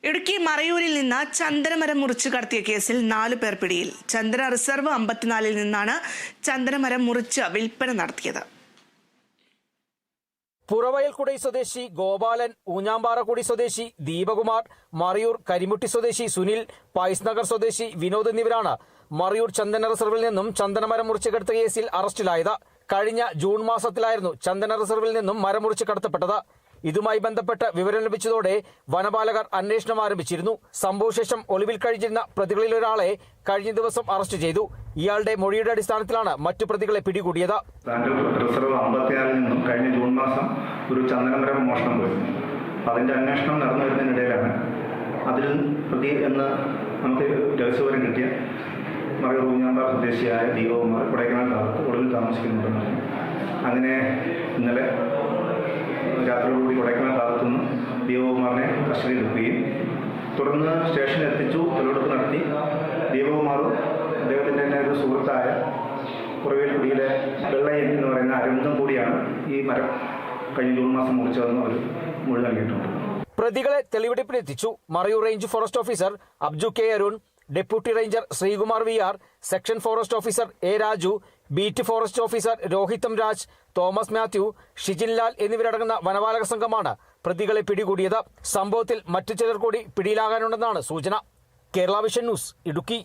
ഇടുക്കി മറയൂരിൽ നിന്ന് ചന്ദനമരം മുറിച്ചു കടത്തിയ കേസിൽ 4 പേർ പിടിയിൽ. ചന്ദന റിസർവ് 54-ൽ നിന്നാണ് ചന്ദനമരം മുറിച്ച് വിൽപ്പന നടത്തിയത്. പുറവയൽക്കുടൈ സ്വദേശി ഗോപാലൻ, ഊഞ്ഞാമ്പാറക്കുടി സ്വദേശി ദീപകുമാർ, മറയൂർ കരിമുട്ടി സ്വദേശി സുനിൽ, പൈസ് നഗർ സ്വദേശി വിനോദ് എന്നിവരാണ് മറയൂർ ചന്ദന റിസർവിൽ നിന്നും ചന്ദനമരം മുറിച്ചു കടത്ത കേസിൽ അറസ്റ്റിലായത്. കഴിഞ്ഞ ജൂൺ മാസത്തിലായിരുന്നു ചന്ദന റിസർവിൽ നിന്നും മരം മുറിച്ചു കടത്തപ്പെട്ടത്. ഇതുമായി ബന്ധപ്പെട്ട് വിവരം ലഭിച്ചതോടെ വനപാലകർ അന്വേഷണം ആരംഭിച്ചിരുന്നു. സംഭവശേഷം ഒളിവിൽ കഴിഞ്ഞിരുന്ന പ്രതികളിൽ ഒരാളെ കഴിഞ്ഞ ദിവസം അറസ്റ്റ് ചെയ്തു. ഇയാളുടെ മൊഴിയുടെ അടിസ്ഥാനത്തിലാണ് മറ്റു പ്രതികളെ പിടികൂടിയത്. റിസർവ് 54-ൽ നിന്നും കഴിഞ്ഞ ജൂൺ മാസം ഒരു ചന്ദനമരം മോഷണം പോയി. അതിന്റെ അന്വേഷണം നടന്നു വരുന്നതിനിടയിലാണ് അതിൽ പ്രതി എന്ന് നമുക്ക് രഹസ്യവിവരം കിട്ടിയ മറയൂർ ഊഞ്ഞാമ്പാറ സ്വദേശിയായ ദീപകുമാർ കൊടൈക്കനാൽ ഭാഗത്ത് ഒളിവിൽ താമസിക്കുന്നുണ്ടെന്ന് പറഞ്ഞു. അങ്ങനെ ഇന്നലെ രാത്രിയോടുകൂടി കൊടൈക്കനാൽ ഭാഗത്തുനിന്ന് ദീപകുമാറിനെ കസ്റ്റഡിയിലെടുക്കുകയും തുടർന്ന് സ്റ്റേഷനിൽ എത്തിച്ചു. തെളിവെടുപ്പ് നടത്തി. ദീപകുമാറും അദ്ദേഹത്തിൻ്റെ തന്നെ ഒരു സുഹൃത്തായ പുറവേൽക്കുടിയിലെ വെള്ളയൻ എന്ന് പറയുന്ന അരവിന്ദം കൂടിയാണ് ഈ മരം കഴിഞ്ഞ ജൂൺ മാസം മുറിച്ചതെന്ന് അവർ മൊഴി നൽകിയിട്ടുണ്ട്. പ്രതികളെ തെളിവെടുപ്പിനെത്തിച്ചു. Marayur range forest officer Abju K Arun, deputy ranger Sreekumar V R, section forest officer A Raju, beat forest officer Rohitham Raj, Thomas Mathew, Shijin Lal എന്നിവരടങ്ങുന്ന വനപാലക സംഘമാണ് പ്രതികളെ പിടികൂടിയത്. സംഭവത്തിൽ മറ്റു ചിലർ കൂടി പിടിയിലാകാനുണ്ടെന്നാണ് സൂചന. Kerala vision news, Idukki.